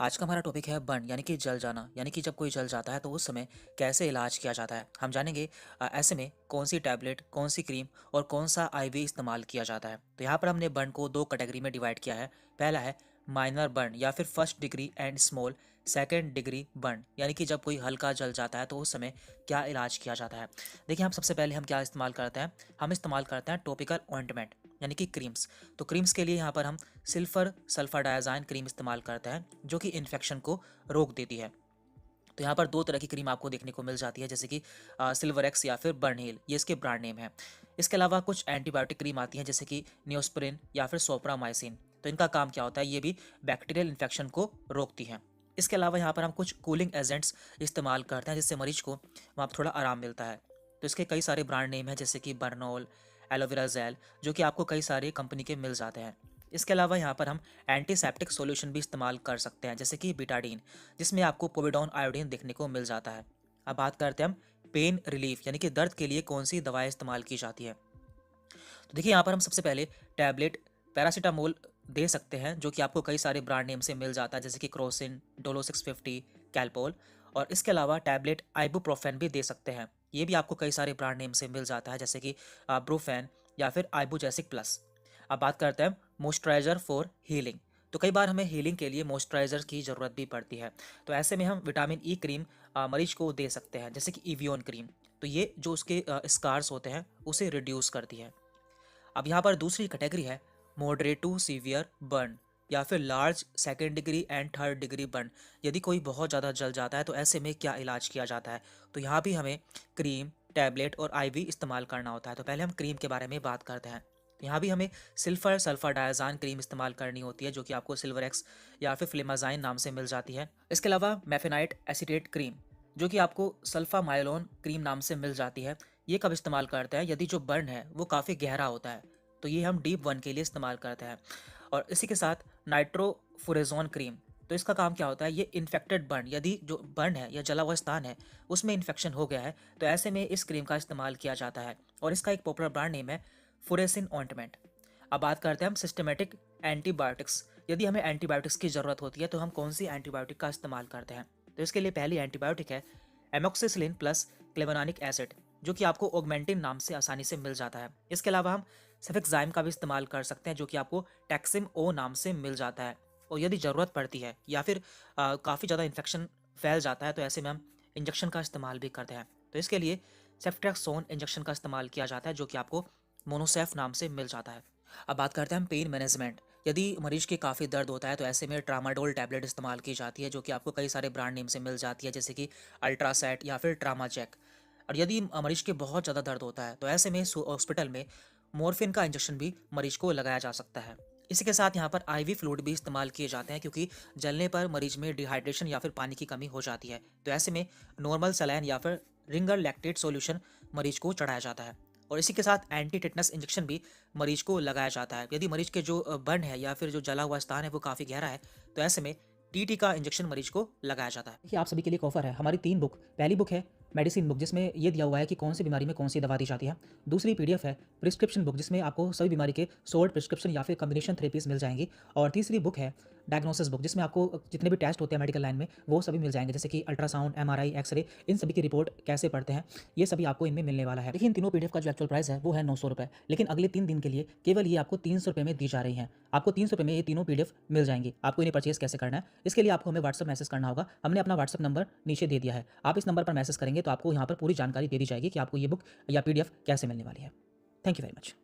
आज का हमारा टॉपिक है बर्न यानी कि जल जाना। यानी कि जब कोई जल जाता है तो उस समय कैसे इलाज किया जाता है हम जानेंगे। ऐसे में कौन सी टैबलेट, कौन सी क्रीम और कौन सा आईवी इस्तेमाल किया जाता है। तो यहाँ पर हमने बर्न को दो कैटेगरी में डिवाइड किया है। पहला है माइनर बर्न या फिर first degree and small second degree burn, यानी कि जब कोई हल्का जल जाता है तो उस समय क्या इलाज किया जाता है। देखिए, हम सबसे पहले हम क्या इस्तेमाल करते हैं, हम इस्तेमाल करते हैं टॉपिकल ऑइंटमेंट यानी कि क्रीम्स। तो क्रीम्स के लिए यहाँ पर हम सिल्फर सल्फाडायाजाइन क्रीम इस्तेमाल करते हैं जो कि इन्फेक्शन को रोक देती है। तो यहाँ पर दो तरह की क्रीम आपको देखने को मिल जाती है, जैसे कि सिल्वर एक्स या फिर बर्न हिल, ये इसके ब्रांड नेम है। इसके अलावा कुछ एंटीबायोटिक क्रीम आती हैं जैसे कि नियोस्प्रिन या फिर सोप्रामाइसिन। तो इनका काम क्या होता है, ये भी बैक्टीरियल इन्फेक्शन को रोकती हैं। इसके अलावा यहाँ पर हम कुछ कूलिंग एजेंट्स इस्तेमाल करते हैं जिससे मरीज को वहाँ पर थोड़ा आराम मिलता है। तो इसके कई सारे ब्रांड नेम हैं जैसे कि बर्नोल, एलोवेरा जेल, जो कि आपको कई सारे कंपनी के मिल जाते हैं। इसके अलावा यहाँ पर हम एंटीसेप्टिक सॉल्यूशन भी इस्तेमाल कर सकते हैं जैसे कि बिटाडीन, जिसमें आपको पोविडोन आयोडीन देखने को मिल जाता है। अब बात करते हैं हम पेन रिलीफ यानी कि दर्द के लिए कौन सी दवाएं इस्तेमाल की जाती है। तो देखिए, यहाँ पर हम सबसे पहले टैबलेट पैरासीटामोल दे सकते हैं जो कि आपको कई सारे ब्रांड नेम से मिल जाता है जैसे कि क्रोसिन, डोलो 650, कैलपोल। और इसके अलावा टैबलेट आइबुप्रोफेन भी दे सकते हैं, ये भी आपको कई सारे ब्रांड नेम से मिल जाता है जैसे कि ब्रूफेन या फिर आइबुजेसिक प्लस। अब बात करते हैं मॉइस्चराइजर फॉर हीलिंग। तो कई बार हमें हीलिंग के लिए मॉइस्चराइजर की ज़रूरत भी पड़ती है। तो ऐसे में हम विटामिन ई क्रीम मरीज को दे सकते हैं जैसे कि इवियोन क्रीम। तो ये जो उसके स्कार्स होते हैं उसे रिड्यूस करती है। अब यहाँ पर दूसरी कैटेगरी है मॉडरेट टू सीवियर बर्न या फिर large second degree and third degree burn. यदि कोई बहुत ज़्यादा जल जाता है तो ऐसे में क्या इलाज किया जाता है। तो यहाँ भी हमें क्रीम, टैबलेट और आईवी इस्तेमाल करना होता है। तो पहले हम क्रीम के बारे में बात करते हैं। यहाँ भी हमें सिल्फर सल्फाडायाजान क्रीम इस्तेमाल करनी होती है जो कि आपको सिल्वर एक्स या फिर फ्लेमाजाइन नाम से मिल जाती है। इसके अलावा मेफेनाइट एसीटेट क्रीम जो कि आपको सल्फामाइलोन क्रीम नाम से मिल जाती है, ये कब इस्तेमाल करते हैं, यदि जो बर्न है वो काफ़ी गहरा होता है। तो ये हम डीप वन के लिए इस्तेमाल करते हैं। और इसी के साथ नाइट्रोफुरेजोन क्रीम, तो इसका काम क्या होता है, ये इन्फेक्टेड बर्न, यदि जो बर्न है या जला हुआ स्थान है उसमें इन्फेक्शन हो गया है तो ऐसे में इस क्रीम का इस्तेमाल किया जाता है। और इसका एक पॉपुलर ब्रांड नेम है फुरेसिन ऑइंटमेंट। अब बात करते हैं हम सिस्टमेटिक एंटीबायोटिक्स। यदि हमें एंटीबायोटिक्स की ज़रूरत होती है तो हम कौन सी एंटीबायोटिक का इस्तेमाल करते हैं। तो इसके लिए पहली एंटीबायोटिक है एमोक्सिसिलिन प्लस क्लेवनानिक एसिड, जो कि आपको ऑगमेंटिन नाम से आसानी से मिल जाता है। इसके अलावा हम सेफेक्साइम का भी इस्तेमाल कर सकते हैं जो कि आपको टैक्सिम ओ नाम से मिल जाता है। और यदि ज़रूरत पड़ती है या फिर काफ़ी ज़्यादा इन्फेक्शन फैल जाता है तो ऐसे में हम इंजेक्शन का इस्तेमाल भी करते हैं। तो इसके लिए सेफ्ट्रैक्सोन इंजेक्शन का इस्तेमाल किया जाता है जो कि आपको मोनोसेफ नाम से मिल जाता है। अब बात करते हैं हम पेन मैनेजमेंट। यदि मरीज के काफ़ी दर्द होता है तो ऐसे में ट्रामाडोल टैबलेट इस्तेमाल की जाती है जो कि आपको कई सारे ब्रांड नेम से मिल जाती है जैसे कि अल्ट्रासेट या फिर ट्रामाजेक। और यदि मरीज के बहुत ज़्यादा दर्द होता है तो ऐसे में हॉस्पिटल में मॉर्फिन का इंजेक्शन भी मरीज को लगाया जा सकता है। इसी के साथ यहाँ पर आईवी फ्लूइड भी इस्तेमाल किए जाते हैं क्योंकि जलने पर मरीज में डिहाइड्रेशन या फिर पानी की कमी हो जाती है। तो ऐसे में नॉर्मल सलाइन या फिर रिंगर लैक्टेट सॉल्यूशन मरीज को चढ़ाया जाता है। और इसी के साथ एंटी टेटनस इंजेक्शन भी मरीज को लगाया जाता है यदि मरीज के जो बर्न है या फिर जो जला हुआ स्थान है वो काफ़ी गहरा है। तो ऐसे में टीटी का इंजेक्शन मरीज को लगाया जाता है। देखिए, आप सभी के लिए एक ऑफर है। हमारी 3 बुक, पहली बुक है मेडिसिन बुक जिसमें ये दिया हुआ है कि कौन सी बीमारी में कौन सी दवा दी जाती है। दूसरी पीडीएफ है प्रिस्क्रिप्शन बुक जिसमें आपको सभी बीमारी के सोल्ड प्रिस्क्रिप्शन या फिर कॉम्बिनेशन थेरेपीज मिल जाएंगी। और तीसरी बुक है डायग्नोसिस बुक जिसमें आपको जितने भी टेस्ट होते हैं मेडिकल लाइन में वो सभी मिल जाएंगे, जैसे कि अल्ट्रासाउंड, एमआरआई, एक्सरे, इन सभी की रिपोर्ट कैसे पढ़ते हैं, ये सभी आपको इनमें मिलने वाला है। देखिए, इन तीनों पीडीएफ का जो एक्चुअल प्राइस है वो है 900 रुपये, लेकिन अगले 3 दिन के लिए केवल ये आपको 300 रुपये में दी जा रही हैं। आपको 300 रुपये में ये तीनों पीडीएफ मिल जाएंगी। आपको इन्हें परचेस कैसे करना है, इसके लिए आपको हमें व्हाट्सअप मैसेज करना होगा। हमने अपना व्हाट्सअप नंबर नीचे दे दिया है। आप इस नंबर पर मैसेज करेंगे तो आपको यहाँ पर पूरी जानकारी दे दी जाएगी कि आपको ये बुक या पीडीएफ कैसे मिलने वाली है। Thank you very much.